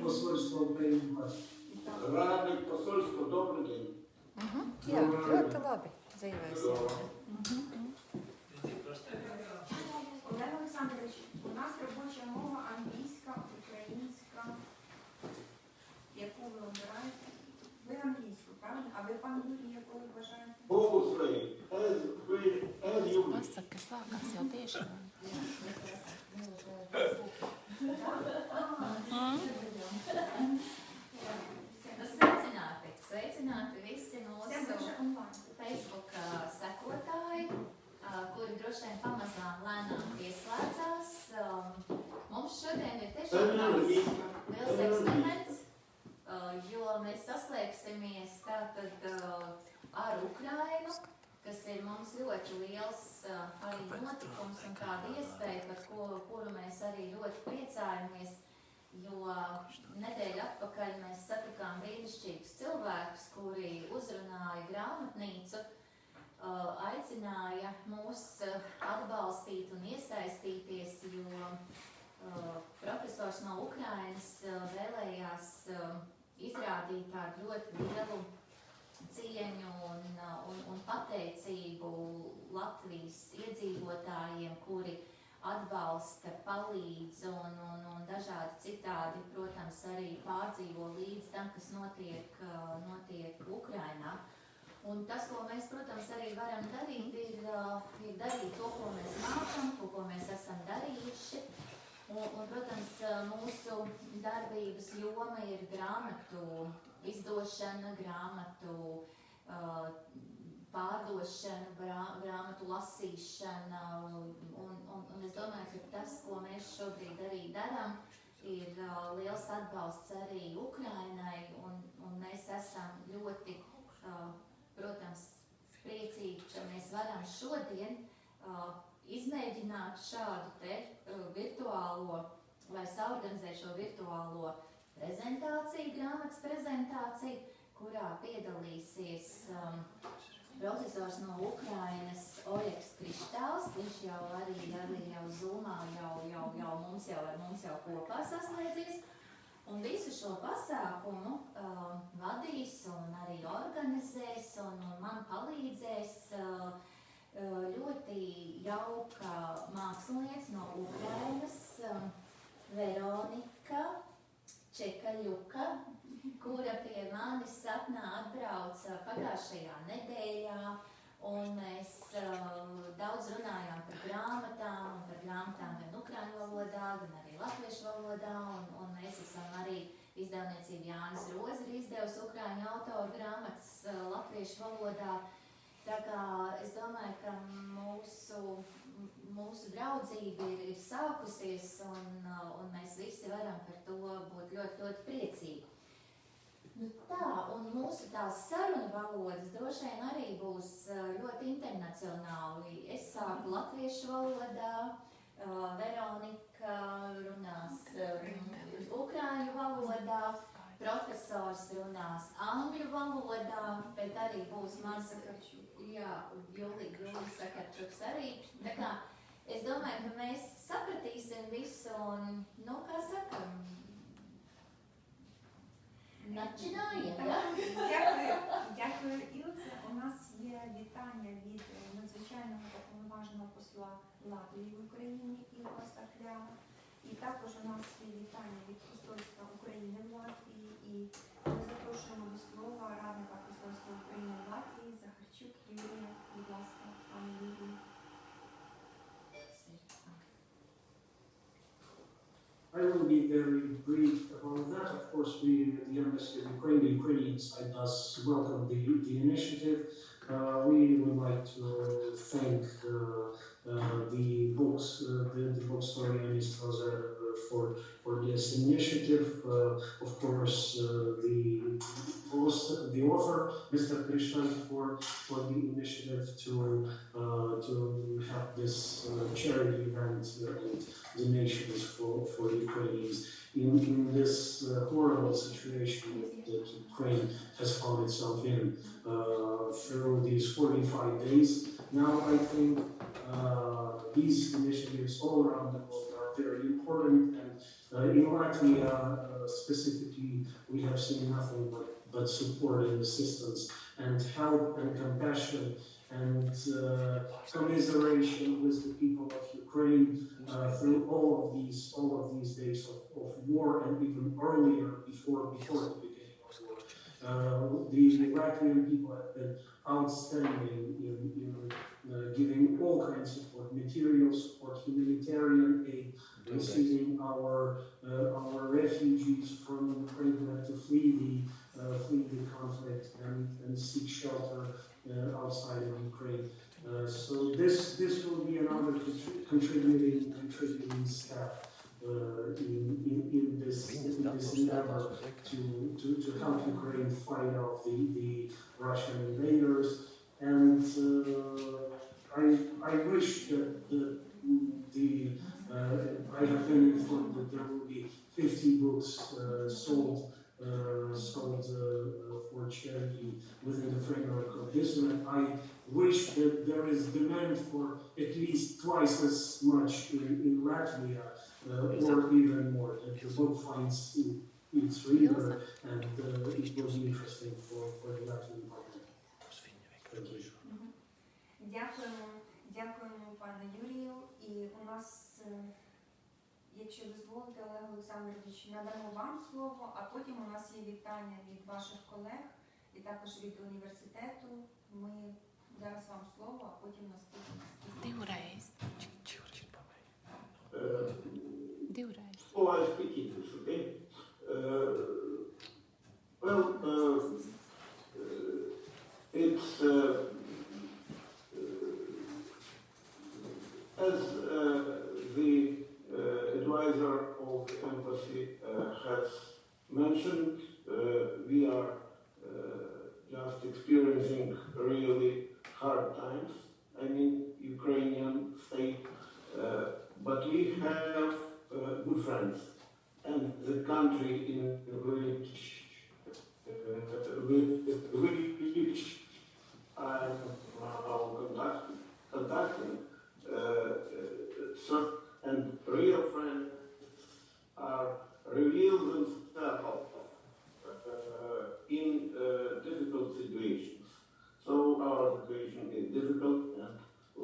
посольство Ukraiņu klāt. Rādi посольство, добрый день. Jā, ļoti labi dzīvēsim. Олег Олександрович, у нас робоча мова англійська, українська. Яку ви обираєте? Ви англійську, правильно? А ви, пан Юрій, яку ви бажаєте? Bogusvei, as you wish. Pasaka, sākās jau tieši. Sveicināti visi mūsu Facebook sekotāji, kuri droši vien pamazām lēnām pieslēdzās. Mums šodien ir tiešām liels eksperiments, jo mēs saslēgsimies tātad ar Ukraiņu, kas ir mums ļoti liels arī notikums un kāda iespēja, par kuru mēs arī ļoti priecājamies. Jo nedēļu atpakaļ mēs satikām brīnišķīgus cilvēkus, kuri uzrunāja grāmatnīcu, aicināja mūs atbalstīt un iesaistīties, jo profesors no Ukrainas vēlējās izrādīt tādu ļoti lielu cieņu un pateicību Latvijas iedzīvotājiem, kuri atbalsta, palīdz un dažādi citādi, protams, arī pārdzīvo līdz tam, kas notiek Ukrainā. Un tas, ko mēs, protams, arī varam darīt, ir darīt to, ko mēs mākam, to, ko mēs esam darījuši. Un protams, mūsu darbības joma ir grāmatu izdošana, grāmatu pārdošana, grāmatu lasīšana, un es domāju, ka tas, ko mēs šobrīd arī darām, ir liels atbalsts arī Ukrainai, un mēs esam ļoti, protams, priecīgi, ka mēs varam šodien izmēģināt šādu te virtuālo, vai saorganizēt šo virtuālo prezentāciju, grāmatas prezentāciju, kurā piedalīsies profesors no Ukrainas Oļegs Krištāls. Viņš jau arī jau Zoomā ar mums jau kopā saslēdzies. Un visu šo pasākumu vadīs un arī organizēs un man palīdzēs ļoti jauka māksliniece no Ukrainas, Veronika Čekaļuka, kura pie manis sapnā atbrauca pagājušajā nedēļā, un mēs daudz runājām par grāmatām gan ukraiņu valodā, gan arī latviešu valodā, un mēs esam arī izdevniecība Jānis Roze ir izdevusi ukraiņu autoru grāmatas latviešu valodā. Tā kā es domāju, ka mūsu draudzība ir sākusies, un mēs visi varam par to būt ļoti, ļoti priecīgi. Nu tā, un mūsu tās sarunu valodas droši vien arī būs ļoti internacionāli. Es sāku latviešu valodā, Veronika runās ukraiņu valodā, profesors runās angļu valodā, bet arī būs mans, Julija Sakarčuks arī. Tā kā es domāju, ka mēs sapratīsim visu un, kā sakam, начинаем, да? Дякую, Ілце. У нас є вітання від надзвичайного повноваженого посла Латвії в Україні Ілоса Клява. І також у нас є вітання від посольства України в Латвії. І ми запрошуємо до слова радника посольства України в Латвії Захарчук Юрія. Будь ласка, пане Юрію. I will be very brief about that. Of course, we at the Embassy of Ukraine, the Ukrainian side does welcome the initiative. We would like to thank the bookstore and his brother for this initiative. Of course, the author, Mr. Krištāla, for the initiative to have this charity event and donations for the Ukrainians in this horrible situation that Ukraine has found itself in through these 45 days. Now I think these initiatives all around the world are very important, and In Latvia, specifically, we have seen nothing but support and assistance and help and compassion and commiseration with the people of Ukraine through all of these days of war and even earlier before the beginning of war. The Latvian people have been outstanding in giving all kinds of support, material support, humanitarian aid, receiving our refugees from Ukraine who had to flee the conflict and seek shelter outside of Ukraine. So this will be another contributing step in this endeavor to help Ukraine fight off the Russian invaders. And I wish that I have been informed that there will be 50 books sold for charity within the framework of this, and I wish that there is demand for at least twice as much in Latvia, or even more, that the book finds its reader, and it will be interesting for the Latvian public. Thank you. Дякуємо пане Юрію. І у нас, якщо дозволите, Олег Олександрович, надамо вам слово, а потім у нас є вітання від ваших колег і також від університету. Ми зараз вам слово, а потім наступне. Divreiz. Divreiz. Oh, I speak English, okay? It's as the advisor of the embassy has mentioned, we are just experiencing really hard times. I mean, Ukrainian state, but we have good friends, and the country in which I'm now conducting, and real friends are reveal themselves in difficult situations. So our situation is difficult, and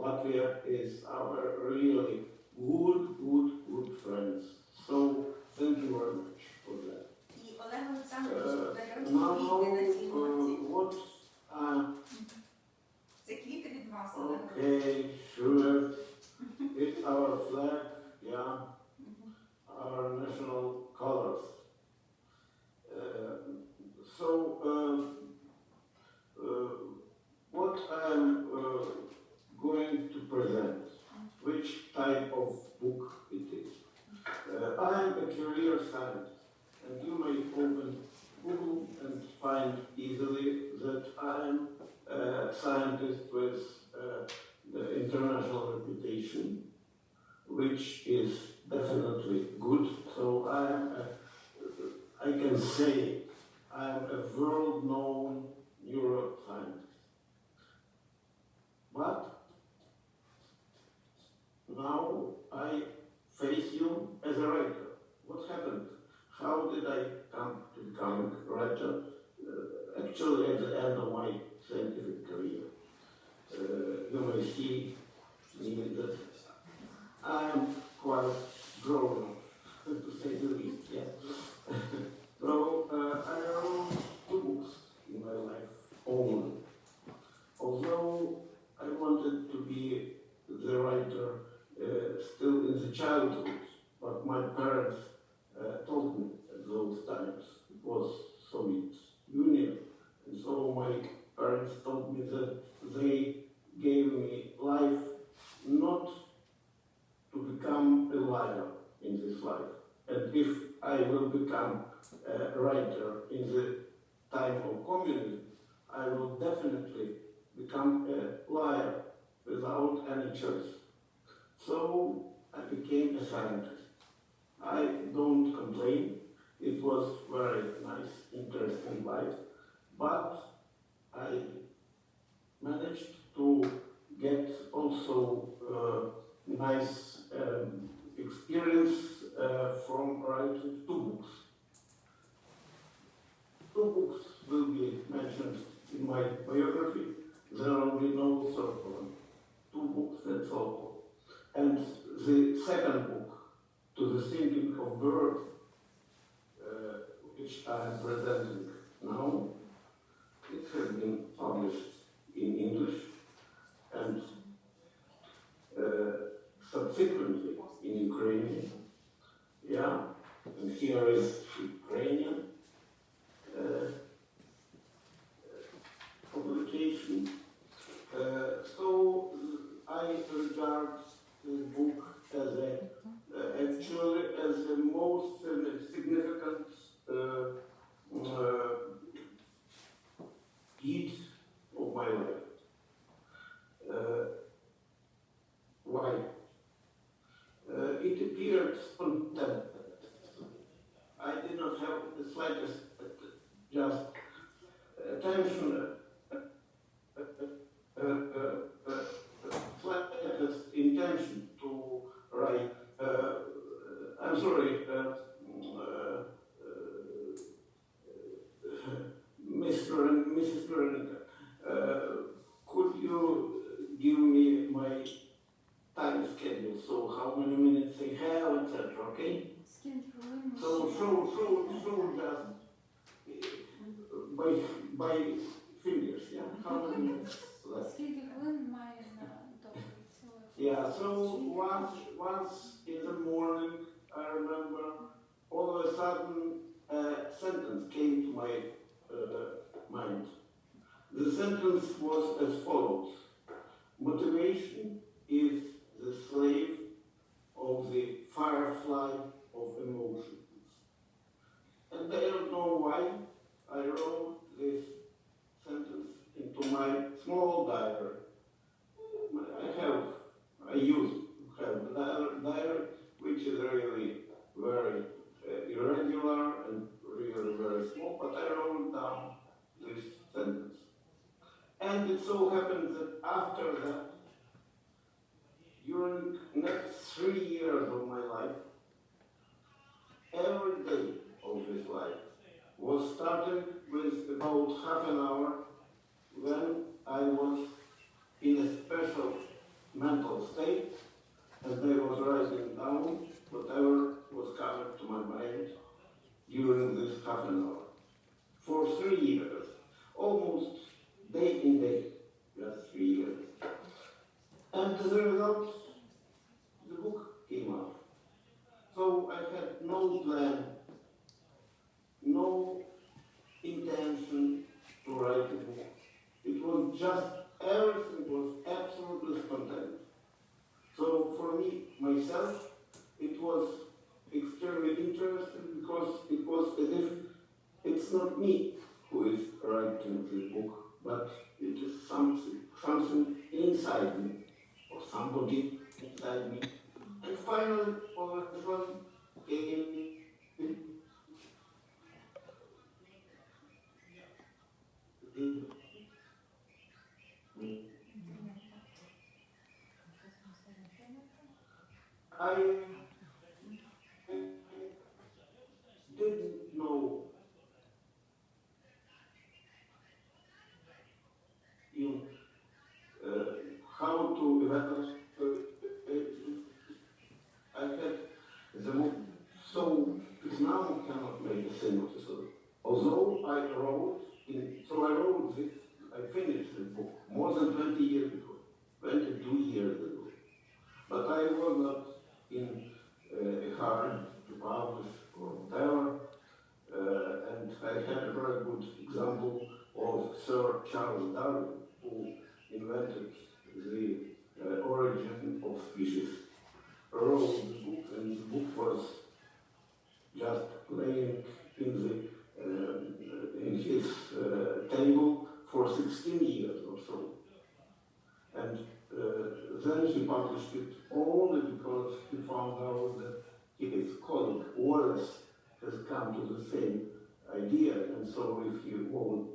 Latvia is our really good friends. So thank you very much for that. І Олег Олександрович дає квіти на цій ноті. Це квіти від вас, Олег Олександрович. Okay, sure. It's our flag, yeah, our national colors. What I'm going to present, which type of book it is. I am a career scientist, and you may open Google and find easily that I am a scientist with the international reputation, which is definitely good. So I can say I am a world-known neuroscientist. But now I face you as a writer. What happened? How did I come to becoming a writer? Actually, at the end of my scientific career, you may see me that I'm quite grown up, to say the least. Yeah. So I wrote 2 books in my life only. Although I wanted to be the writer still in the childhood, but my parents told me at those times it was Soviet Union, and so my parents told me that they gave me life not to become a liar in this life, and if I will become a writer in the time of communism, I will definitely become a liar without any choice. So I became a scientist. I don't complain. It was very nice, interesting life, but I managed to get also nice experience from from writing 2 books. 2 books will be mentioned in my biography. There will be no third one. 2 books, that's all. And the second book, To the Thinking of Birds, which I am presenting now, it has been published in English and subsequently in Ukrainian. Yeah, and here is Ukrainian publication. So I regard this book as actually as the most significant deed of my life. Why? It appeared spontaneous. I did not have the slightest just attention, slightest intention to write. I'm sorry, Mr. and Mrs. Veronica, could you give me my time schedule, so how many minutes I have, etc., okay? So just by fingers, yeah? How many minutes left? Yeah, so once in the morning, I remember, all of a sudden, a sentence came to my mind. The sentence was as follows: motivation is the slave of the firefly of emotions. And I don't know why I wrote this sentence into my small diary. I used to have a diary which is really very irregular and really very small, but I wrote down this sentence. And it so happened that after that, during the next 3 years of my life, every day of this life was starting with about half an hour when I was in a special mental state, and I was writing down whatever was coming to my mind during this half an hour. For 3 years, almost day in day, just 3 years. And as a result, the book came out. So I had no plan, no intention to write a book. It was just, everything was absolutely spontaneous. So for me, myself, it was extremely interesting because it was as if it's not me who is writing this book, but it is something inside me, or somebody inside me. And finally, all of a sudden, came I didn't know how to evaluate. I had the book, so now cannot make a synopsis of it. Although I wrote this, I finished the book more than 20 years ago, 22 years ago. But I was not in a hurry to publish or whatever, and I had a very good example of Sir Charles Darwin, who invented the origin of species, wrote the book, and the book was just laying in his table for 16 years or so. And then he published it only because he found out that his colleague Wallace has come to the same idea, and so if he won't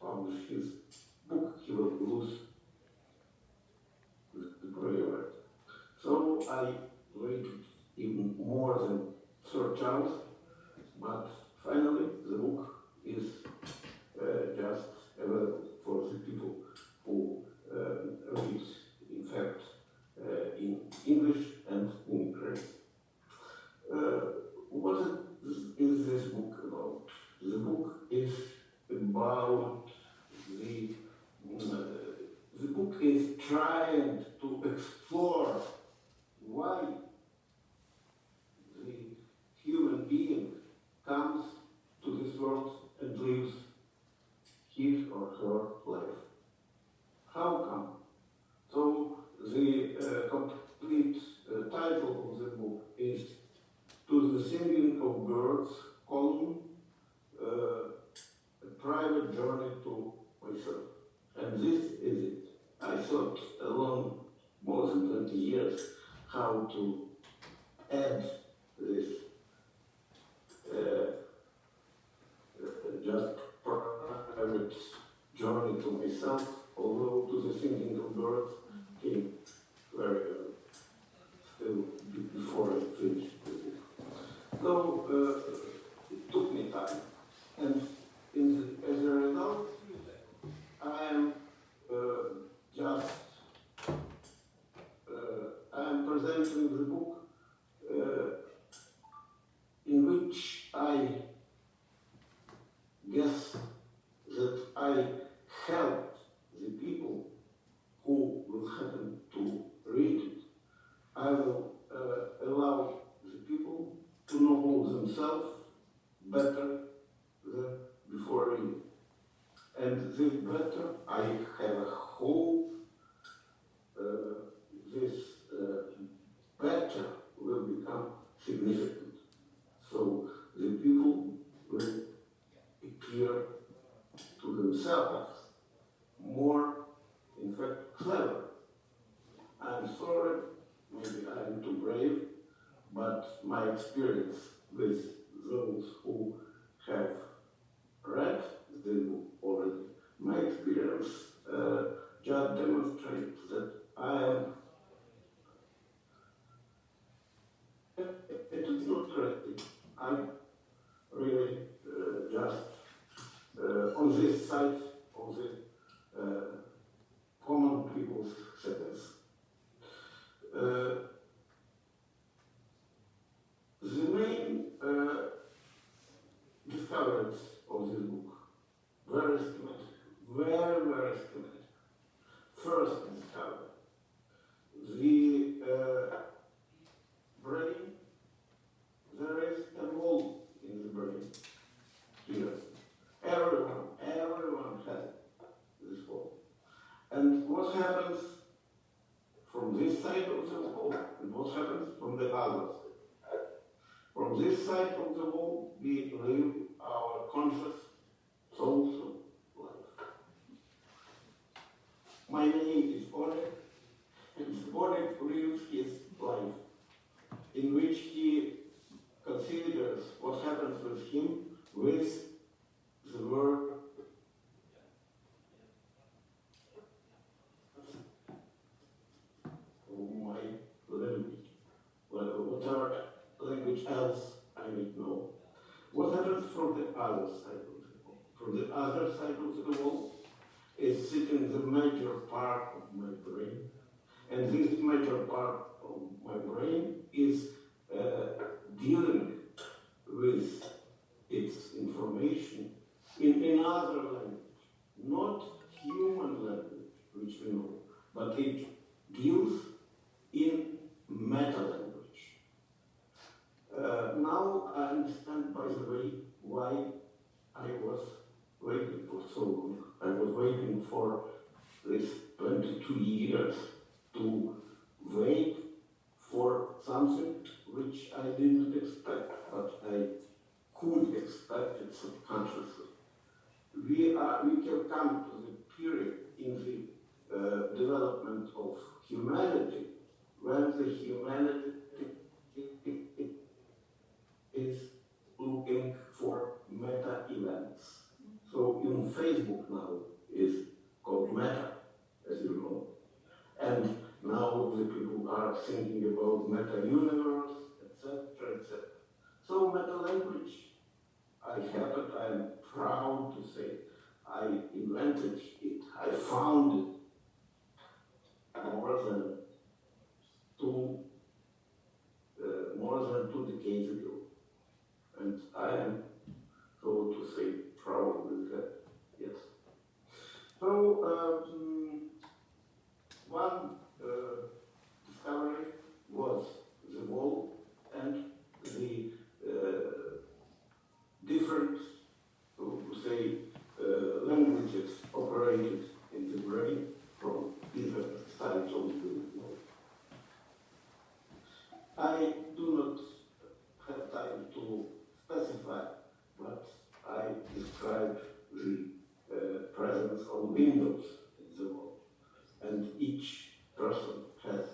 publish his book, he will lose the copyright. So I waited even more than third chance, but finally the book is just available for the people who read, in fact, in English and in Ukraine. What is this book about? The book is about the book is trying to explore why the human being comes to this world and lives his or her life. How come? So the complete title of the book is To the Singing of Birds, column, a private journey to myself. And this is it. I thought along more than 20 years how to add this just private journey to myself, although To the Singing of Birds came very still before I finished the book. So it took me time, and as a result, I am presenting the book in which I guess that I helped the people who will happen to read it. I will allow the people to know themselves better than before reading. And this better, I have a hope this better will become significant. So the people will appear to themselves more, in fact, clever. I'm sorry, maybe I'm too brave, but my experience with those who have read the book already, my experience just demonstrates that I am it is not correct. I'm really just on this side of the common people's sentence. The main discoveries of this book, very schematic, very, very schematic. First discovery, the brain, there is a wall in the brain here. Everyone has this wall. And what happens from this side of the wall and what happens from the other side? From this side of the wall, we live our conscious social life. My name is Oļega, and Oļega lives his life, in which he considers what happens with him with the word of my language, whatever language else I may know. What happens from the other side of the wall? From the other side of the wall is sitting the major part of my brain, and this major part of my brain is dealing with its information in another language, not human language, which we know, but it deals in meta language. Now I understand, by the way, why I was waiting for so long. I was waiting for this 22 years to wait for something which I didn't expect, but I could expect it subconsciously. We can come to the period in the development of humanity when the humanity is looking for meta events. So in Facebook now is called Meta, as you know. And now the people are thinking about meta universe, etc., etc. am proud to say I invented it. I found it more than two decades ago, and I am, so to say, proud with that. Yes. So one discovery was the wall and the different, so to say, languages operated in the brain from different sides of the wall. I do not have time to specify, but I describe the presence of windows in the wall, and each person has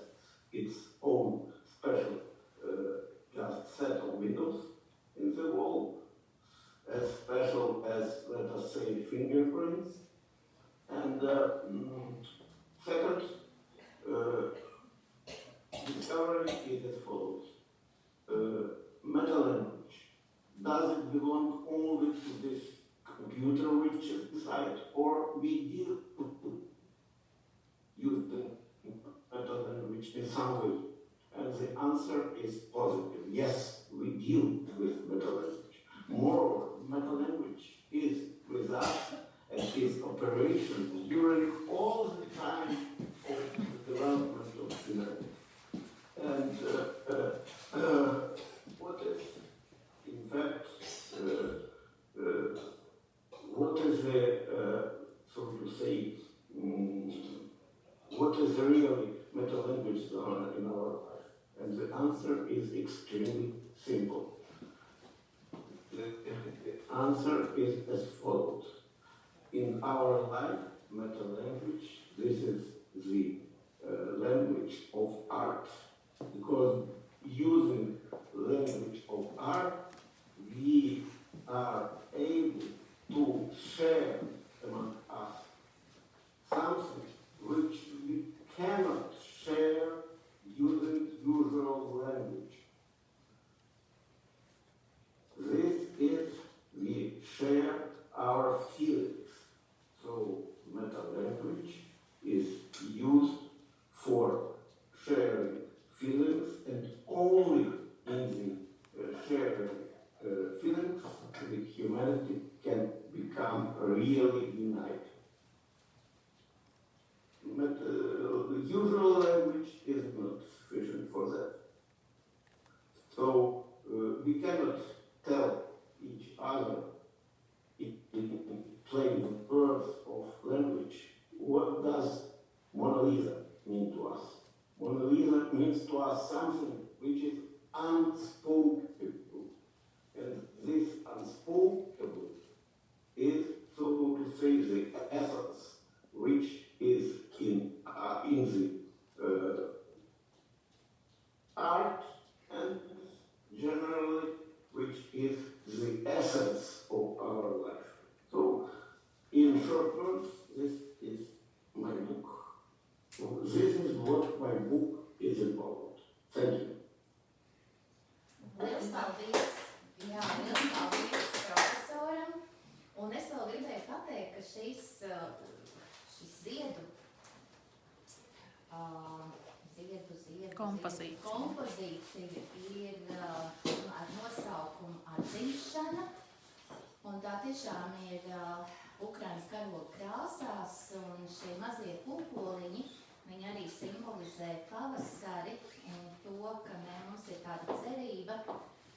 its own special just set of windows in the wall, as special as, let us say, fingerprints. And second discovery is as follows. Meta language, does it belong only to this computer which is inside, or we deal use the meta language in some way? And the answer is positive. Yes, we deal with meta language. Moreover, meta language is with us and is operational during all the time of the development of humanity. And what is, in fact, what is the, so to say, what is the really meta language in our life? And the answer is extremely simple. The answer is as follows. In our life, meta language, this is the language of art. Because using language of art, we are able to share among us something which we cannot share using usual language. This is, we share our feelings. So meta language is used for sharing feelings, and only in the sharing feelings the humanity can become really united. But the usual language is not sufficient for that. So we cannot tell each other in plain words of language what does Mona Lisa mean to us. Mona Lisa means to us something which is unspoken. And this unspoken is, so to say, the essence which is in the art, and generally which is the essence of our life. So, in short words, this is my book. So this is what my book is about. Thank you. Liels paldies! Jā, liels paldies profesoram! Un es vēl gribēju pateikt, ka šis ziedu kompozīcija ir ar nosaukumu Atzīšana, un tā tiešām ir Ukraiņas karoga krāsās, un šie mazie pupoliņi, viņi arī simbolizē pavasari un to, ka mums ir tāda cerība,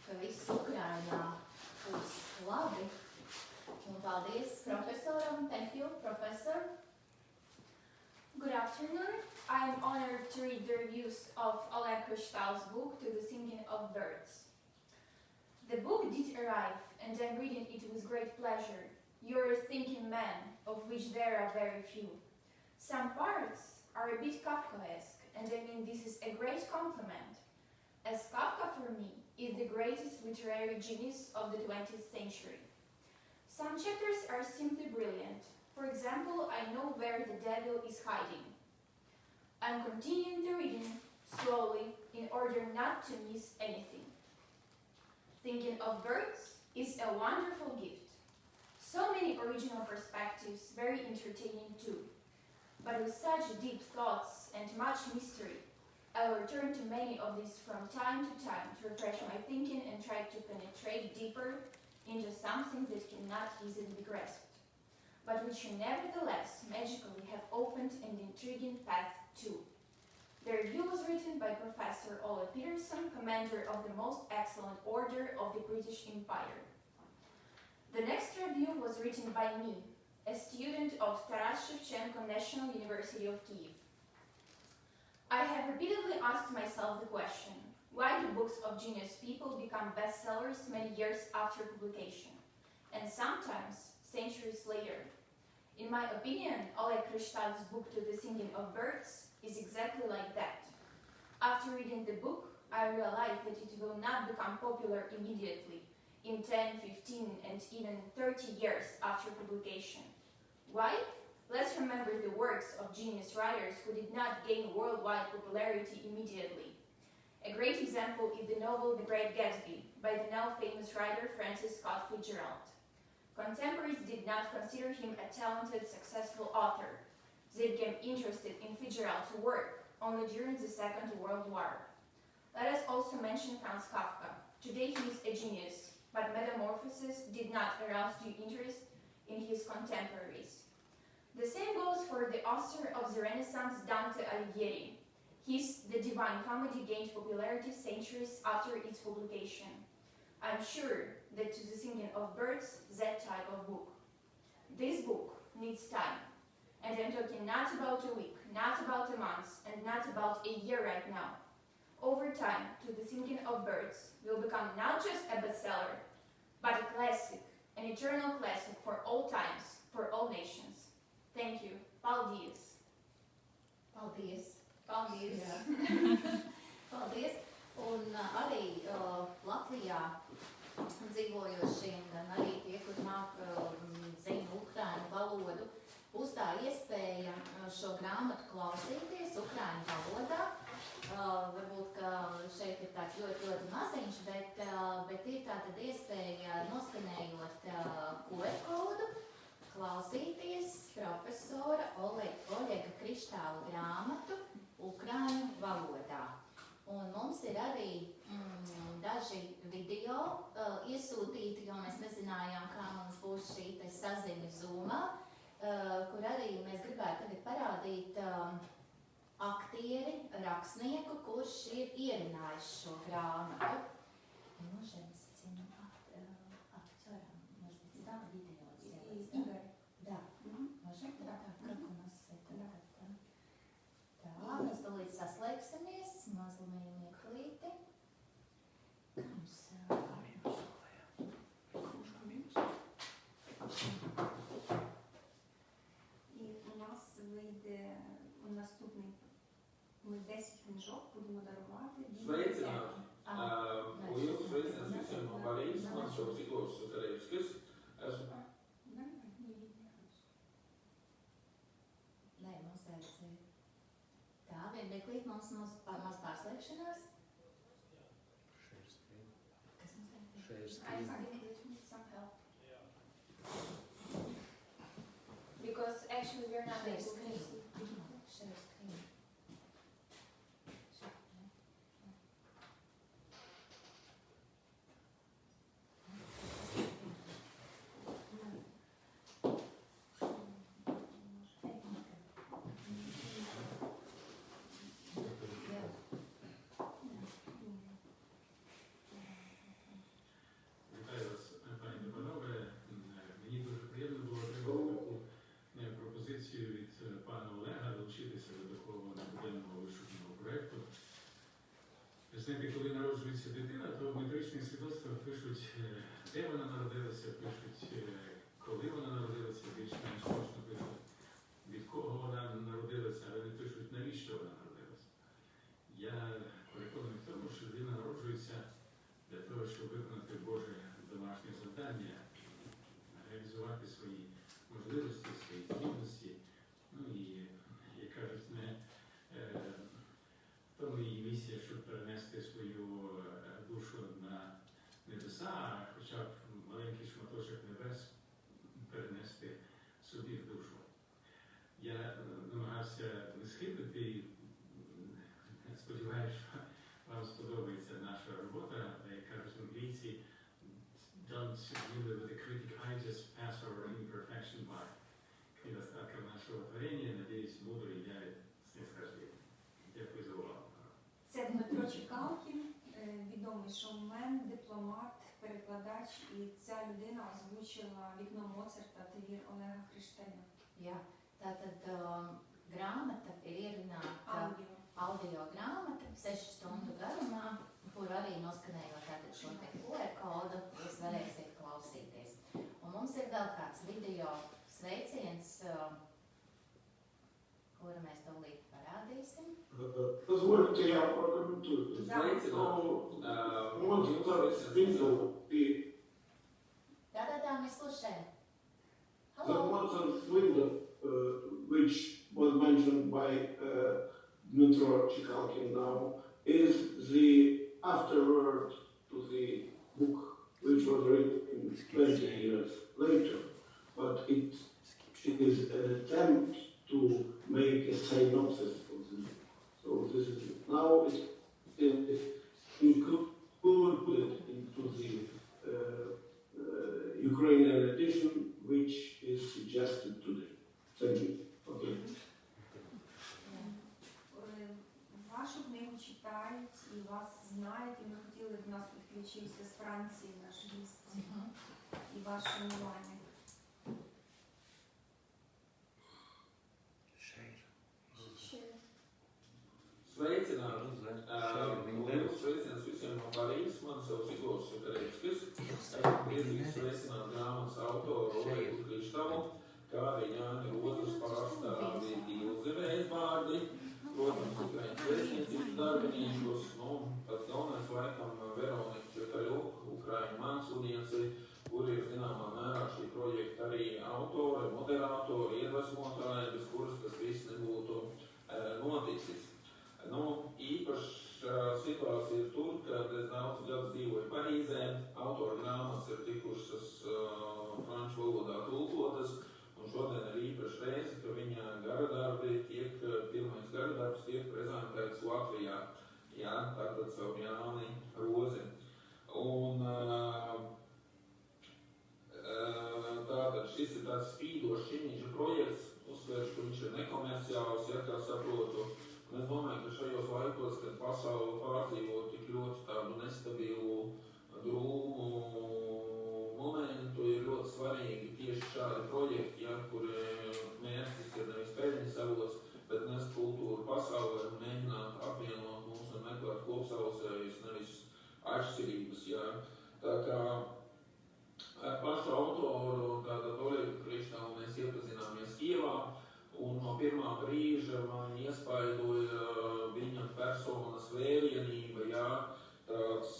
ka viss Ukrainā būs labi. Un paldies profesoram. Thank you, professor. Good afternoon. I am honored to read the reviews of Oļega Krištāla's book, To the Singing of Birds. The book did arrive, and I'm reading it with great pleasure. You're a thinking man, of which there are very few. Some parts are a bit Kafkaesque, and I mean this is a great compliment, as Kafka for me is the greatest literary genius of the 20th century. Some chapters are simply brilliant. For example, I know where the devil is hiding. I'm continuing the reading slowly in order not to miss anything. Thinking of birds is a wonderful gift. So many original perspectives, very entertaining too. But with such deep thoughts and much mystery, I will return to many of these from time to time to refresh my thinking and try to penetrate deeper into something that cannot easily be grasped, but which you nevertheless magically have opened an intriguing path to. The review was written by Professor Ole Peterson, commander of the most excellent order of the British Empire. The next review was written by me, a student of Taras Shevchenko National University of Kyiv. I have repeatedly asked myself the question, why do books of genius people become bestsellers many years after publication, and sometimes centuries later? In my opinion, Oļega Krištāla's book To the Singing of Birds is exactly like that. After reading the book, I realized that it will not become popular immediately, in 10, 15, and even 30 years after publication. Why? Let's remember the works of genius writers who did not gain worldwide popularity immediately. A great example is the novel The Great Gatsby by the now famous writer Francis Scott Fitzgerald. Contemporaries did not consider him a talented, successful author. They became interested in Fitzgerald's work only during the Second World War. Let us also mention Franz Kafka. Today he is a genius, but Metamorphosis did not arouse due interest in his contemporaries. The same goes for the author of the Renaissance, Dante Alighieri. His The Divine Comedy gained popularity centuries after its publication. I'm sure that To the Singing of Birds is that type of book. This book needs time. And I'm talking not about a week, not about a month, and not about a year right now. Over time, To the Singing of Birds will become not just a bestseller, but a classic, an eternal classic for all times, for all nations. Thank you. Paldies. Paldies! Paldies. Jā. Paldies! Un arī Latvijā dzīvojošie, un arī tie, kur nāk zina ukraiņu valodu, būs tā iespēja šo grāmatu klausīties ukraiņu valodā. Varbūt, ka šeit ir tāds ļoti maziņš, bet ir tātad iespēja noskanējot QR kodu, klausīties profesora Oļega Krištāla grāmatu Ukraiņu valodā. Un mums ir arī daži video iesūtīti, jo mēs nezinājām, kā mums būs šī saziņa Zoomā, kur arī mēs gribētu tagad parādīt aktieri, rakstnieku, kurš ir ierunājis šo grāmatu. Можем актера, может быть, да, видео сделать, да? Да. Можем? Да. Как у нас это? Tā, mēs tūlīt saslēgsimies, mazliet mirklīti. І у нас вийде наступний, ми 10 книжок будемо дарувати. Liels sveiciens visiem no Parīzes. Man šos Igors Karevskis. Nē, mums aiziet. Tā, vienmēklīt mums maz pārslēgšanās. Kas mums aiziet? I think it needs some help. Because actually we're not able to see. Share screen. Вітаю вас, пані та панове. Мені дуже приємно було отримати таку пропозицію від пана Олега долучитися до такого небуденного вишуканого проєкту. Знаєте, коли народжується дитина, то в метричних свідоцтвах пишуть, де вона народилася, пишуть, коли вона народилася, більш-менш точно пишуть, від кого вона народилася, але не пишуть, навіщо вона народилася. Я переконаний в тому, що дитина народжується для того, щоб виконати Боже домашнє завдання, реалізувати свої можливості, свої цінності. Ну і, як кажуть, в тому її місія, щоб перенести свою душу на небеса, хоча б маленький шматочок собі в душу. Я намагався не схибити, сподіваюся, що вам сподобається наша робота, як кажуть англійці, don't deal with the critic eye, just pass our imperfection by. І остатка нашого творення, надіюсь, мудро явить снисхождение. Дякую за увагу. Це Дмитро Чекалкін, відомий шоумен, дипломат, перекладач, і ця людина озвучила «Вікно Моцарта» твір Олега Krištāla. Jā, tātad grāmata ir ierunāta audio grāmata 6 stundu garumā, kur arī noskanējot tātad šo te QR kodu, jūs varēsiet klausīties. Un mums ir vēl kāds video sveiciens, kuru mēs tūlīt parādīsim. Позвольте, я прокомментую. Знаете, Моцарт видел и Да, мы слушаем. the Hello. Mozart's window, which was mentioned by Dmytro Chikalkin now, is the afterword to the book, which was written 20 years later. But it is an attempt to make a synopsis of the book. So this is now it is included into the Ukrainian edition, which is suggested today. Thank you. Okay. Вашу книгу читають і вас знають, і ми хотіли б нас підключився з Франції, наш гість, і ваше шанування. Sveicināti! Liels sveiciens visiem no Parīzes. Mani sauc Igors Sukarevskis. Esmu priecīgs sveicināt grāmatas autoru Oļegu Krištālu, kā arī Jāņa Rozes pārstāvi Ilzi Veisbārdi, protams, Ukraiņas vēstniecības darbiniekus, pats galvenais laikam Veronika Čekaļuk, Ukraiņu mākslinieci, kur ir zināmā mērā šī projekta arī autori, moderatori, iedvesmotāji, bez kuras tas viss nebūtu noticis. Īpaša situācija ir tur, kad es daudz gadus dzīvoju Parīzē, autora grāmatas ir tikušas franču valodā tulkotas, un šodien ir īpaša reize, ka viņa pirmais garadarbs tiek prezentēts Latvijā, tātad savu Jāni Rozi. Un tātad šis ir tāds spīdošs imidža projekts, uzsvēršu, ka viņš ir nekomerciāls, kā saprotu. Un es domāju, ka šajos laikos, kad pasaule pārdzīvo tik ļoti tādu nestabilu, drūmu momentu, ir ļoti svarīgi tieši šādi projekti, kur mērķis ir nevis peļņas avots, bet nest kultūru pasaulē un mēģināt apvienot mūs un meklēt kopsaucējus, nevis atšķirības. Tā kā ar pašu autoru, tātad Oļegu Krištālu, mēs iepazināmies Kijevā. Un no pirmā brīža man iespaidoja viņa personas vērienība, tāds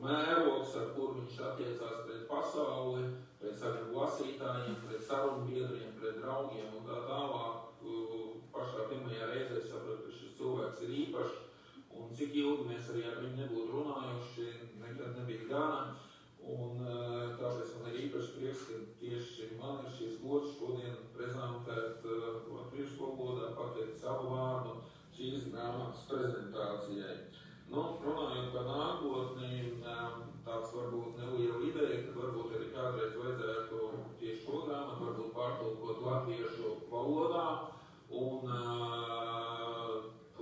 mērogs, ar kur viņš attiecās pret pasauli, pret saviem lasītājiem, pret sarunbiedriem, pret draugiem un tā tālāk. Pašā pirmajā reizē sapratu, ka šis cilvēks ir īpašs, un cik ilgi mēs arī ar viņu nebūtu runājuši, nekad nebija gana. Un tāpēc man ir īpaši prieks, ka tieši man ir šis gods šodien prezentēt latviešu valodā, pateikt savu vārdu šīs grāmatas prezentācijai. Runājot par nākotni, tāds varbūt neliela ideja, ka varbūt arī kādreiz vajadzētu tieši šo grāmatu varbūt pārtulkot latviešu valodā. Un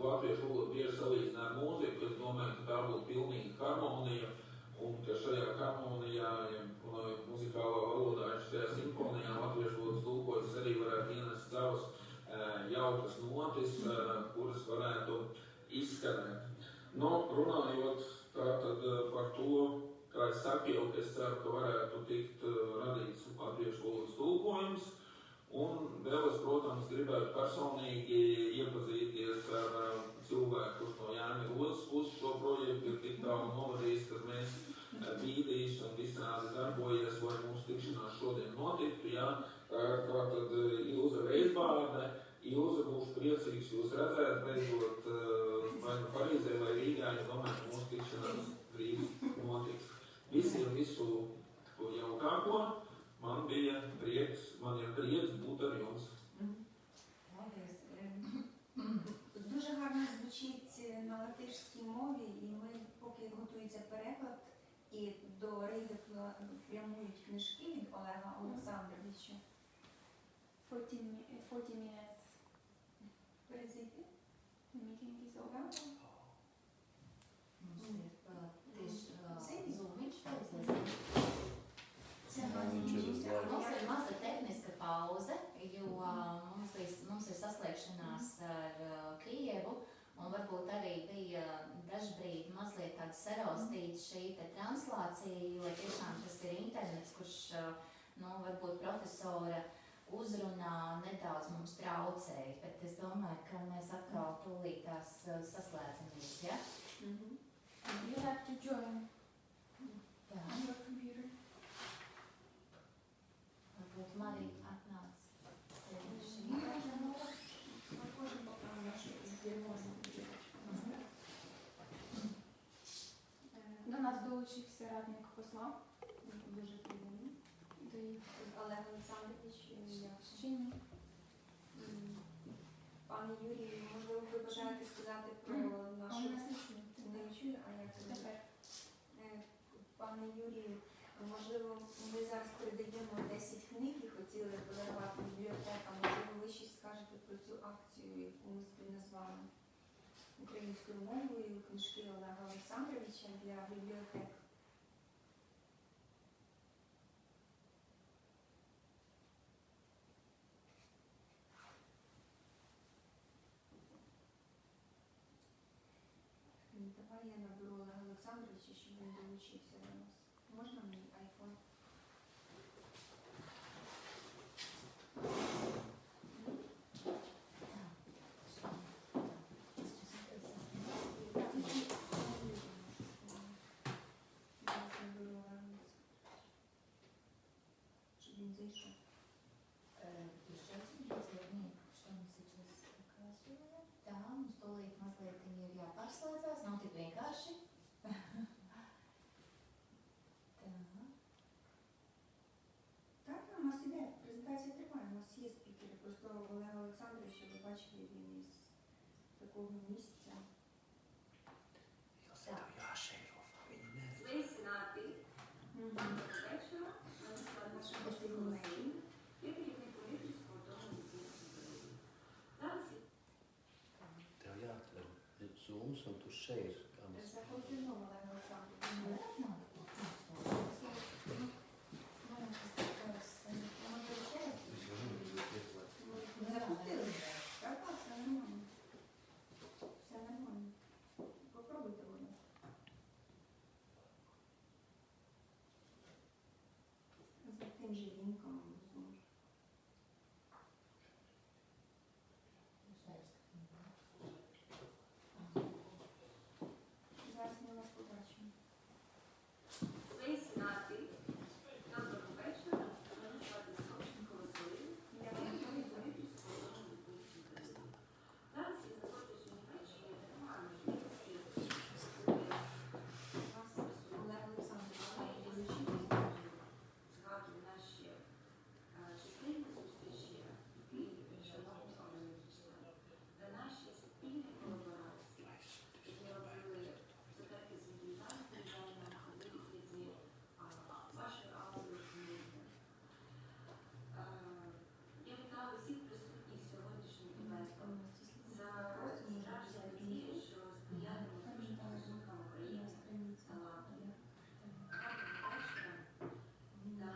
latviešu valodu bieži salīdzina ar mūziku, es domāju, ka tā būtu pilnīga harmonija. Un ka šajā harmonijā, runājot muzikālā valodā, šajā simfonijā latviešu valodas tulkojas arī varētu ienest savas jaukas notis, kuras varētu izskanēt. Runājot tātad par to, kā es saku jau, ka es ceru, ka varētu tikt radīts latviešu valodas tulkojums. Un vēl es, protams, gribētu personīgi iepazīties ar cilvēku, kurš no Jāņa Rozes puses šo projektu ir tik tālu novadījis, kad mēs bīdīs un visādi darbojies, lai mūsu tikšanās šodien notiktu. Tātad Ilze Veisbārde. Ilze, būšu priecīgs jūs redzēt, beidzot vai nu Parīzē vai Rīgā, ja domāju, ka mūsu tikšanās drīz notiks. Visiem visu jaukāko, man bija prieks man ir prieks būt ar jums. Молодець. Дуже гарно звучить на латишській мові, і ми, поки готується переклад, і до Рейди прямують книжки від Олега Олександровича. 40 minutes. Перезайти? The meeting is over. Zūmiņš beidzies. Mums ir maza tehniska pauze, jo mums ir saslēgšanās ar Kijevu, un varbūt arī bija dažbrīd mazliet tāda saraustīta šī te translācija, jo tiešām tas ir internets, kurš, varbūt profesora uzrunā nedaudz mums traucēja, bet es domāju, ka mēs atkal tūlītās saslēdzamies, ja? You have to join Jā. on your computer. Varbūt Marija atnāc. До нас долучився радник посла. Дуже приємно. Олег Олександрович, я. Ще ні. Пане Юрію, можливо, ви бажаєте сказати про нашу... Он нас не чує. Не чую, а як це? Тепер. Пане Юрію, можливо, ми зараз передаємо 10 книг і хотіли подарувати бібліотекам. Можливо, ви щось скажете про цю акцію, яку ми співназвали українською мовою, книжки Олега Олександровича для бібліотек. Давай я наберу Олега Олександровича, щоб він долучився до нас. Можна мені айфон? Зараз наберу Олега Олександровича. Щоб він зайшов. Tā, mums tūlīt mazliet ir jāpārslēdzās, nav tik vienkārši. Tā. Так, у нас іде, презентація триває, у нас є спікери. Просто Олега Олександровича, ви бачили, він із такого місця. Sveicināti! Večera, manis vārds Oļega. Я керівник політичного дому дитини. Зараз Tev jāatver zooms un tu share kameras. Заходьте знову, Олега Олександровича. Запустили? Так, так, все нормально. Все нормально. Попробуйте, будь ласка. За тим же лінком знову. Зараз ми вас побачимо. Sveicināti! Доброго вечора. Мене звати Савченко Василина. Я керівник політичного дому дитини. Зараз я знаходжусь у Німеччині, де немає можливості Вас Олег Олександрович згадую наші численні зустрічі в Києві, шановні Олега, де наші спільні колаборації, які робили задачі з дизайном, у вигляді вашої аудіокниги. Я вітаю всіх присутніх сьогоднішнім івентом. Справді надію, що сприятиме дуже стосункам України та Латвії. Гарного вечора та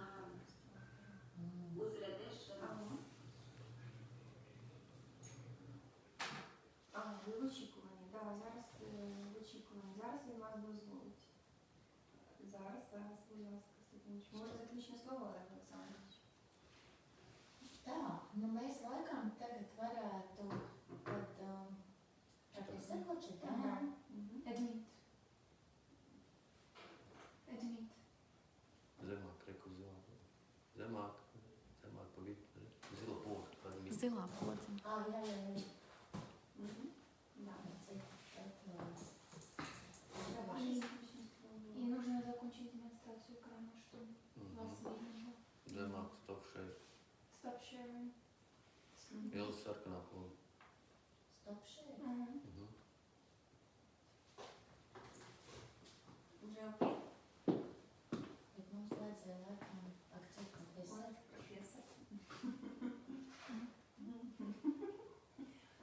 узрядешся. Ви в очікуванні, так, зараз в очікуванні. Зараз він вас дозволить. Зараз, будь ласка, секундочку. Може заключне слово, Олег Олександрович? Tā, mēs laikam tagad varētu tad iesakot šeit, jā? Admit. Admit. Zemāk, reku zemāk. Zemāk pa vidu. Zila poga. Zilā podziņa. Jā. Да. И, и нужно закончить демонстрацию экрана, чтобы вас видно было. Zemāk, stop share. Ilza sarkanā pūle. Stop šeit. Уже окей? Bet mums vajadzēja laikam akceptēt Олег професор.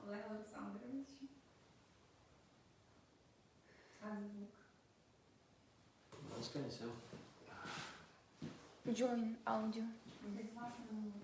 Олег Олександрович. А звук? Skaņas jau. Join audio. Без вас не можу.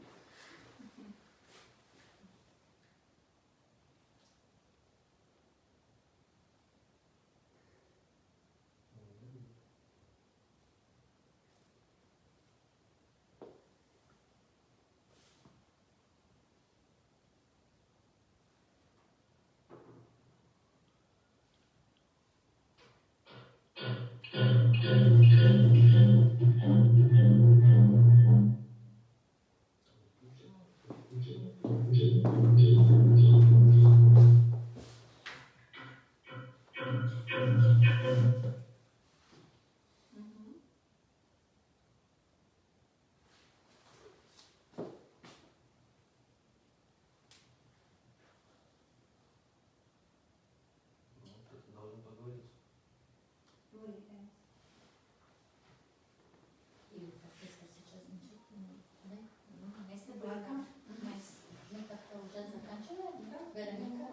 Должен поговорить. Вылетаем. И профессор сейчас ничего да? Ну, mēs nebūtam. Мы как-то уже заканчиваем, да? Вероника?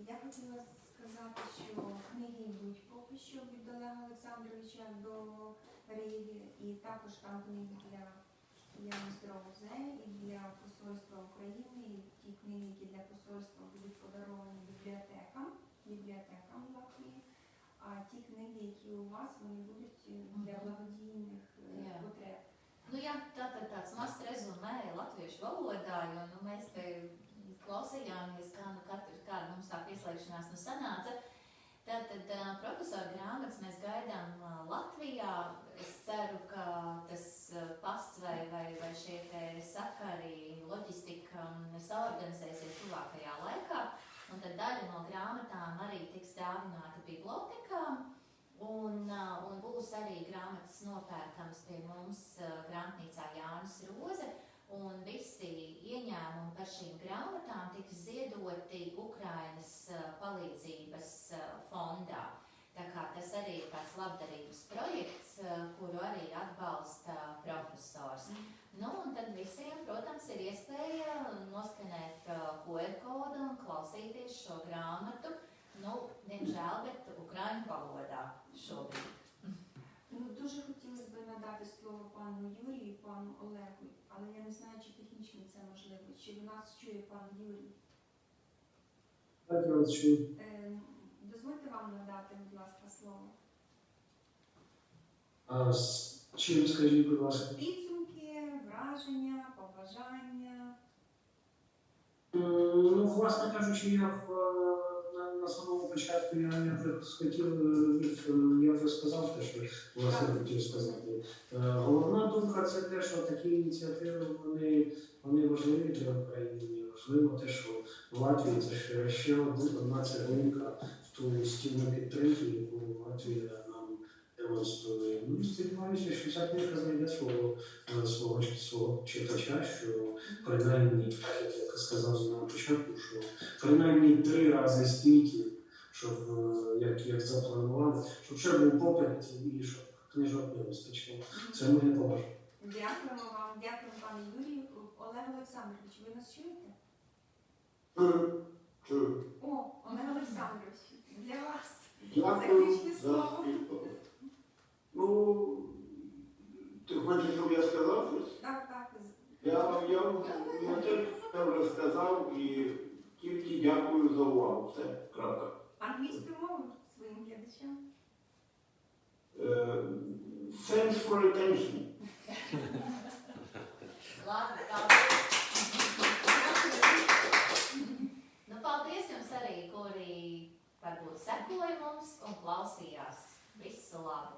Я хотіла сказати, що книги йдуть поки що від Олега Олександровича до Риги, і також там книги для Яндрозе і для Посольства України, і ті книги, які для посольства будуть подаровані бібліотекам Латвії, а ті книги, які у вас, вони будуть для благодійних потреб. Nu, jā, tātad tāds mazs rezumē latviešu valodā, jo mēs te klausījāmies, kā mums tā pieslēgšanās sanāca. Tātad profesora grāmatas mēs gaidām Latvijā. Es ceru, ka tas pasts vai šie te sakari, loģistika saorganizēsies tuvākajā laikā. Un tad daļa no grāmatām arī tiks dāvināta bibliotekām. Un būs arī grāmatas nopērkams pie mums grāmatnīcā Jānis Roze. Un visi ieņēmumi par šīm grāmatām tiks ziedoti Ukraiņas palīdzības fondā. Tā kā tas arī ir tāds labdarības projekts, kuru arī atbalsta profesors. Nu, un tad visiem, protams, ir iespēja noskanēt QR kodu un klausīties šo grāmatu. Nu, diemžēl, bet ukraiņu valodā šobrīd. Ну, дуже хотілося б надати слово пану Юрію і пану Олегу, але я не знаю, чи технічно це можливо, чи в нас чує пан Юрій. Так, я вас чую. Дозвольте вам надати, будь ласка, слово. Чим, скажіть, будь ласка? Підсумки, враження, побажання. Ну, власне кажучи, я на самому початку я вже сказав те, що власне хотів сказати. Головна думка це те, що такі ініціативи, вони важливі для України. Важливо те, що в Латвії це ще одна цеглинка в ту стіну підтримки, яку Латвія нам демонструє. Ну, сподіваюся, що ця книга знайде свого читача, що принаймні, так як я сказав на початку, що принаймні 3 рази стільки, щоб, як запланували, щоб ще був попит і щоб книжок не вистачило. Це моє побажання. Дякуємо вам, дякуємо пану Юрію. Олег Олександрович, ви нас чуєте? Чую. О, Олег Олександрович, для вас. Дякую Заключне за слово. співпрацю. Ну, ти хочеш, щоб я сказав щось? Так. Я теж вже сказав і тільки дякую за увагу. Все, крапка. Англійською мовою своїм глядачам. Thanks for attention. Labi, paldies. Nu, paldies jums arī, kuri varbūt sekoja mums un klausījās. Visu labu!